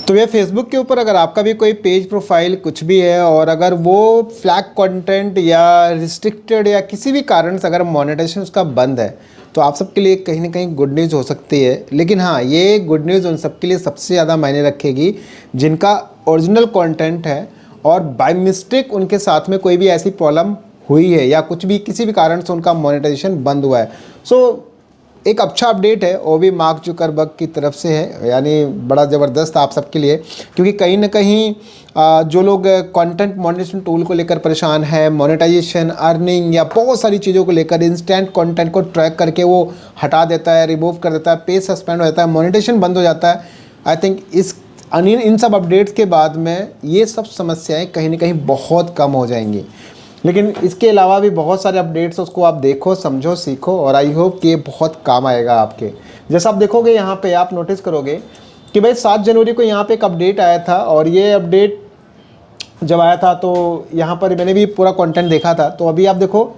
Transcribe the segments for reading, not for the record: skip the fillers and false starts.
तो ये फेसबुक के ऊपर अगर आपका भी कोई पेज प्रोफाइल कुछ भी है और अगर वो फ्लैग कंटेंट या रिस्ट्रिक्टेड या किसी भी कारण से अगर मोनेटाइजेशन उसका बंद है तो आप सबके लिए कहीं ना कहीं गुड न्यूज़ हो सकती है। लेकिन हाँ, ये गुड न्यूज़ उन सबके लिए सबसे ज़्यादा मायने रखेगी जिनका ओरिजिनल कंटेंट है और बाय मिस्टेक उनके साथ में कोई भी ऐसी प्रॉब्लम हुई है या कुछ भी किसी भी कारण से उनका मोनेटाइजेशन बंद हुआ है। एक अच्छा अपडेट है वो भी मार्क जुकरबर्ग की तरफ से है, यानी बड़ा ज़बरदस्त आप सबके लिए, क्योंकि कहीं ना कहीं जो लोग कंटेंट मोनेटाइजेशन टूल को लेकर परेशान है, मोनेटाइजेशन अर्निंग या बहुत सारी चीज़ों को लेकर इंस्टेंट कंटेंट को ट्रैक करके वो हटा देता है, रिमूव कर देता है, पेज सस्पेंड हो जाता है, मोनेटाइजेशन बंद हो जाता है। आई थिंक इन सब अपडेट्स के बाद में ये सब समस्याएं कहीं ना कहीं बहुत कम हो जाएंगी। लेकिन इसके अलावा भी बहुत सारे अपडेट्स, उसको आप देखो, समझो, सीखो और आई होप कि ये बहुत काम आएगा आपके। जैसा आप देखोगे यहाँ पे आप नोटिस करोगे कि भाई 7 जनवरी को यहाँ पे एक अपडेट आया था और ये अपडेट जब आया था तो यहाँ पर मैंने भी पूरा कंटेंट देखा था। तो अभी आप देखो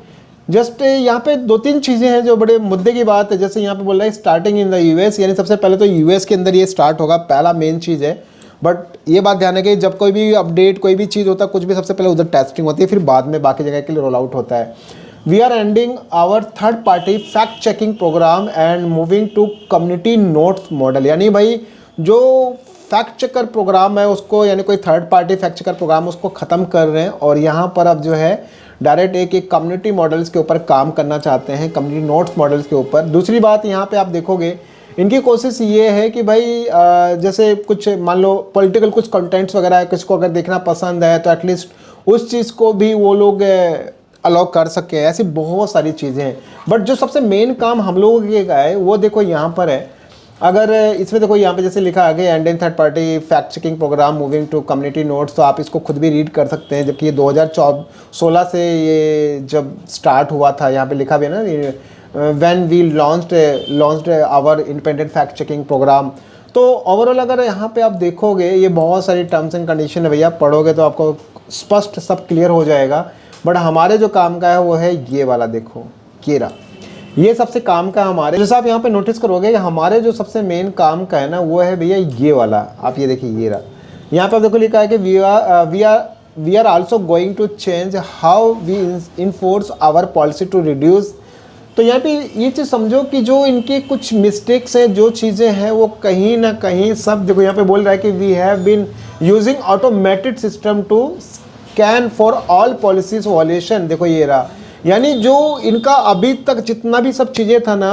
जस्ट यहाँ पे 2-3 चीज़ें हैं जो बड़े मुद्दे की बात है। जैसे यहाँ पे बोल रहा है स्टार्टिंग इन द यूएस, यानी सबसे पहले तो यूएस के अंदर ये स्टार्ट होगा, पहला मेन चीज़ है। बट ये बात ध्यान है कि जब कोई भी अपडेट कोई भी चीज़ होता है कुछ भी, सबसे पहले उधर टेस्टिंग होती है, फिर बाद में बाकी जगह के लिए रोल आउट होता है। We are ending our third party fact checking programme and moving to community notes model. यानी भाई जो फैक्ट चेकर प्रोग्राम है उसको, यानी कोई third party fact checker programme, उसको ख़त्म कर रहे हैं और यहाँ पर अब जो है डायरेक्ट एक कम्युनिटी मॉडल्स के ऊपर काम करना चाहते हैं, कम्युनिटी नोट्स मॉडल्स के ऊपर। दूसरी बात यहाँ पे आप देखोगे इनकी कोशिश ये है कि भाई जैसे कुछ मान लो पॉलिटिकल कुछ कंटेंट्स वगैरह है, किसको अगर देखना पसंद है तो एटलीस्ट उस चीज़ को भी वो लोग अलाउ कर सके। ऐसी बहुत सारी चीज़ें हैं। बट जो सबसे मेन काम हम लोगों के का है वो देखो यहाँ पर है। अगर इसमें देखो यहाँ पे जैसे लिखा आगे ending third party fact checking programme moving to community notes, तो आप इसको खुद भी रीड कर सकते हैं। जबकि ये 2016 से ये जब स्टार्ट हुआ था, यहाँ पे लिखा भी है ना, when we launched our independent fact checking program। तो ओवरऑल अगर यहाँ पे आप देखोगे ये बहुत सारी टर्म्स एंड कंडीशन है भैया, पढ़ोगे तो आपको स्पष्ट सब क्लियर हो जाएगा। बट हमारे जो काम का है वो है ये वाला, देखो ये रहा, ये सबसे काम का हमारे। जैसे आप यहाँ पे नोटिस करोगे हमारे जो सबसे मेन काम का है ना वो है भैया ये वाला। आप ये देखिए ये रहा, यहाँ पे आप देखो लिखा है कि we are also going to change how we enforce our policy to reduce. तो यहाँ पे ये चीज़ समझो कि जो इनके कुछ मिस्टेक्स हैं, जो चीज़ें हैं वो कहीं ना कहीं सब, देखो यहाँ पे बोल रहा है कि we have been using automated system to scan for all policies violations. देखो ये रहा, यानी जो इनका अभी तक जितना भी सब चीज़ें था ना,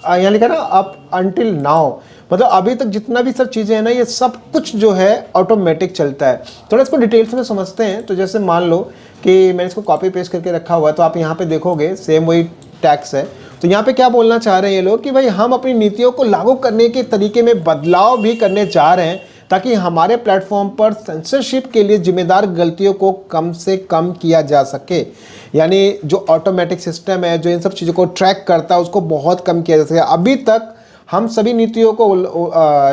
यहाँ लिखा ना अप अंटिल नाउ, मतलब अभी तक जितना भी सब चीज़ें हैं ना ये सब कुछ जो है ऑटोमेटिक चलता है। थोड़ा इसको डिटेल्स में समझते हैं। तो जैसे मान लो कि मैंने इसको कॉपी पेस्ट करके रखा हुआ है, तो आप यहाँ पे देखोगे सेम वही टैक्स है। तो यहाँ पे क्या बोलना चाह रहे हैं ये लोग कि भाई हम अपनी नीतियों को लागू करने के तरीके में बदलाव भी करने जा रहे हैं ताकि हमारे प्लेटफॉर्म पर सेंसरशिप के लिए जिम्मेदार गलतियों को कम से कम किया जा सके। यानी जो ऑटोमेटिक सिस्टम है जो इन सब चीज़ों को ट्रैक करता है उसको बहुत कम किया जा सके। अभी तक हम सभी नीतियों को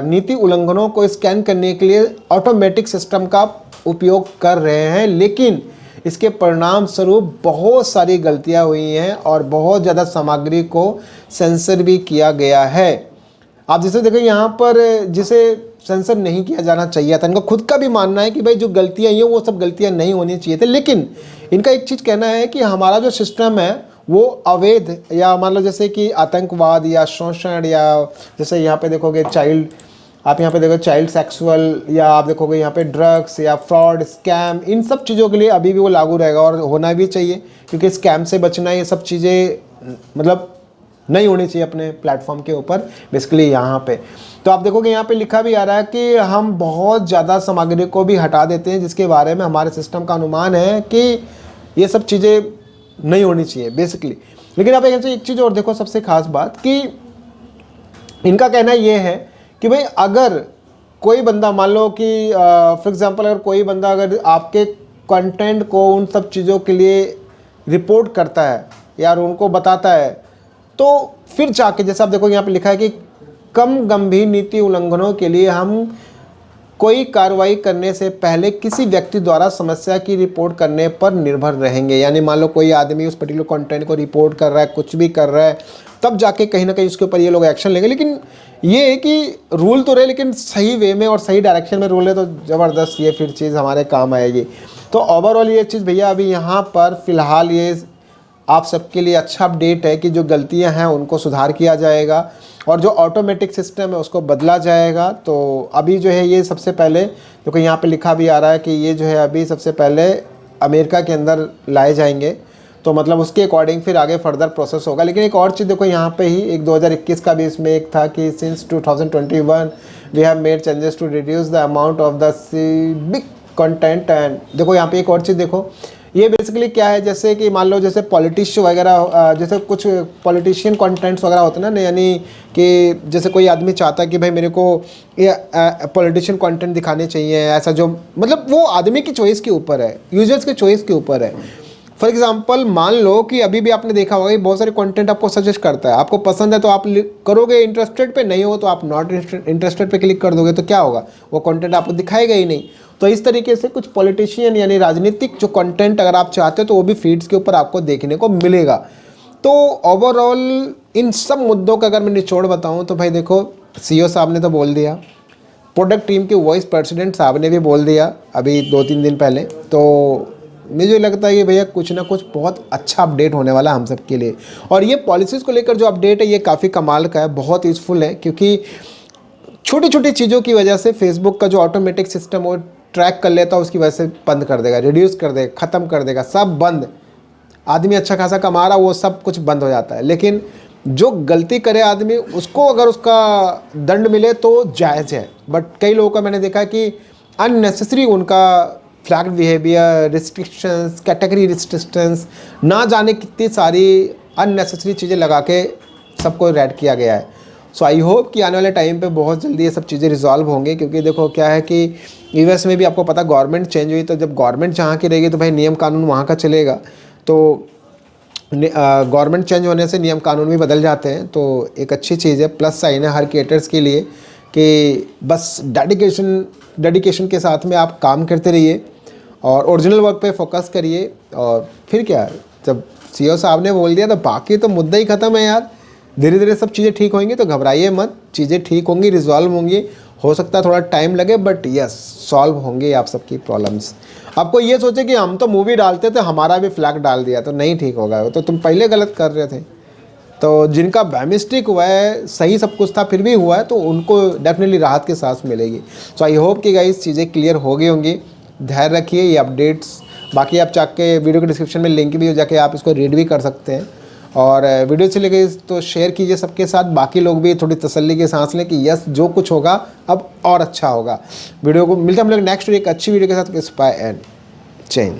नीति उल्लंघनों को स्कैन करने के लिए ऑटोमेटिक सिस्टम का उपयोग कर रहे हैं, लेकिन इसके परिणाम स्वरूप बहुत सारी गलतियां हुई हैं और बहुत ज़्यादा सामग्री को सेंसर भी किया गया है। आप जैसे देखो यहाँ पर जिसे सेंसर नहीं किया जाना चाहिए था, इनका खुद का भी मानना है कि भाई जो गलतियाँ हैं वो सब गलतियाँ नहीं होनी चाहिए थे। लेकिन इनका एक चीज़ कहना है कि हमारा जो सिस्टम है वो अवैध, या मान लो जैसे कि आतंकवाद या शोषण, या जैसे यहाँ पे देखोगे चाइल्ड, आप यहाँ पे देखो चाइल्ड सेक्सुअल, या आप देखोगे यहाँ पे ड्रग्स या फ्रॉड स्कैम, इन सब चीज़ों के लिए अभी भी वो लागू रहेगा और होना भी चाहिए, क्योंकि स्कैम से बचना, ये सब चीज़ें मतलब नहीं होनी चाहिए अपने प्लेटफॉर्म के ऊपर बेसिकली यहाँ पे। तो आप देखोगे यहाँ पे लिखा भी आ रहा है कि हम बहुत ज़्यादा सामग्री को भी हटा देते हैं जिसके बारे में हमारे सिस्टम का अनुमान है कि ये सब चीज़ें नहीं होनी चाहिए बेसिकली। लेकिन आप एक चीज़ और देखो, सबसे खास बात कि इनका कहना ये है कि भाई अगर कोई बंदा मान लो कि फॉर एग्जांपल अगर कोई बंदा अगर आपके कंटेंट को उन सब चीज़ों के लिए रिपोर्ट करता है या उनको बताता है, तो फिर जाके जैसे आप देखो यहाँ पे लिखा है कि कम गंभीर नीति उल्लंघनों के लिए हम कोई कार्रवाई करने से पहले किसी व्यक्ति द्वारा समस्या की रिपोर्ट करने पर निर्भर रहेंगे। यानी मान लो कोई आदमी उस पर्टिकुलर कंटेंट को रिपोर्ट कर रहा है, कुछ भी कर रहा है, तब जाके कहीं ना कहीं उसके ऊपर ये लोग एक्शन लेंगे। लेकिन ये है कि रूल तो रहे, लेकिन सही वे में और सही डायरेक्शन में रूल है तो ज़बरदस्त ये फिर चीज़ हमारे काम आएगी। तो ओवरऑल ये चीज़ भैया अभी यहाँ पर फ़िलहाल ये आप सबके लिए अच्छा अपडेट है कि जो गलतियां हैं उनको सुधार किया जाएगा और जो ऑटोमेटिक सिस्टम है उसको बदला जाएगा। तो अभी जो है ये सबसे पहले क्योंकि यहाँ पे लिखा भी आ रहा है कि ये जो है अभी सबसे पहले अमेरिका के अंदर लाए जाएंगे, तो मतलब उसके अकॉर्डिंग फिर आगे फर्दर प्रोसेस होगा। लेकिन एक और चीज़ देखो यहाँ पे ही एक 2021 का भी इसमें एक था कि since 2021 we have made changes to reduce the amount of the civic content. And देखो यहाँ पे एक और चीज़ देखो, ये बेसिकली क्या है, जैसे कि मान लो जैसे पॉलिटिशियन वगैरह, जैसे कुछ पॉलिटिशियन कंटेंट्स वगैरह होते हैं ना, यानी कि जैसे कोई आदमी चाहता है कि भाई मेरे को ये पॉलिटिशियन कंटेंट दिखाने चाहिए, ऐसा जो मतलब वो आदमी की चॉइस के ऊपर है, यूजर्स के चॉइस के ऊपर है। फॉर एग्जांपल मान लो कि अभी भी आपने देखा होगा कि बहुत सारे कंटेंट आपको सजेस्ट करता है, आपको पसंद है तो आप करोगे इंटरेस्टेड पे, नहीं हो तो आप नॉट इंटरेस्टेड पे क्लिक कर दोगे, तो क्या होगा, वो कंटेंट आपको दिखाएगा ही नहीं। तो इस तरीके से कुछ पॉलिटिशियन यानी राजनीतिक जो कंटेंट अगर आप चाहते हो तो वो भी फीड्स के ऊपर आपको देखने को मिलेगा। तो ओवरऑल इन सब मुद्दों का अगर मैं निचोड़ बताऊं तो भाई देखो, सीईओ साहब ने तो बोल दिया, प्रोडक्ट टीम के वाइस प्रेसिडेंट साहब ने भी बोल दिया अभी 2-3 दिन पहले। तो मुझे लगता है कि भैया कुछ ना कुछ बहुत अच्छा अपडेट होने वाला है हम सब के लिए। और ये पॉलिसीज़ को लेकर जो अपडेट है ये काफ़ी कमाल का है, बहुत यूज़फुल है, क्योंकि छोटी छोटी चीज़ों की वजह से फेसबुक का जो ऑटोमेटिक सिस्टम वो ट्रैक कर लेता है, उसकी वजह से बंद कर देगा, रिड्यूस कर देगा, ख़त्म कर देगा, सब बंद। आदमी अच्छा खासा कमा रहा वो सब कुछ बंद हो जाता है। लेकिन जो गलती करे आदमी उसको अगर उसका दंड मिले तो जायज़ है। बट कई लोगों का मैंने देखा कि अननेसेसरी उनका flag behaviour, restrictions, category restrictions, ना जाने कितनी सारी अननेसेसरी चीज़ें लगा के सबको रेड किया गया है। सो आई होप कि आने वाले टाइम पे बहुत जल्दी ये सब चीज़ें रिजॉल्व होंगे, क्योंकि देखो क्या है कि यूएस में भी आपको पता गवर्नमेंट चेंज हुई, तो जब गवर्नमेंट जहाँ की रहेगी तो भाई नियम कानून वहाँ का चलेगा। तो गवर्नमेंट चेंज होने से नियम कानून भी बदल जाते हैं, तो एक अच्छी चीज़ है, प्लस साइन है हर क्रिएटर्स के लिए कि बस डेडिकेशन के साथ में आप काम करते रहिए और ओरिजिनल वर्क पे फोकस करिए। और फिर क्या, जब सीईओ साहब ने बोल दिया तो बाकी तो मुद्दा ही ख़त्म है यार। धीरे धीरे सब चीज़ें ठीक होंगी, तो घबराइए मत, चीज़ें ठीक होंगी, रिजॉल्व होंगी। हो सकता है थोड़ा टाइम लगे बट यस सॉल्व होंगे आप सबकी प्रॉब्लम्स। आपको ये सोचे कि हम तो मूवी डालते थे, हमारा भी फ्लैग डाल दिया तो नहीं ठीक होगा, तो तुम पहले गलत कर रहे थे। तो जिनका मिस्टेक हुआ है, सही सब कुछ था फिर भी हुआ है, तो उनको डेफिनेटली राहत की सांस मिलेगी। सो आई होप कि गाइस चीज़ें क्लियर हो गई होंगी। धैर्य रखिए, ये अपडेट्स बाकी आप जाके वीडियो के डिस्क्रिप्शन में लिंक भी हो, जाके आप इसको रीड भी कर सकते हैं। और वीडियो अच्छी लगे तो शेयर कीजिए सबके साथ, बाकी लोग भी थोड़ी तसल्ली की सांस लें कि यस जो कुछ होगा अब और अच्छा होगा। वीडियो को मिलते हैं हम लोग नेक्स्ट एक अच्छी वीडियो के साथ। Spy and change.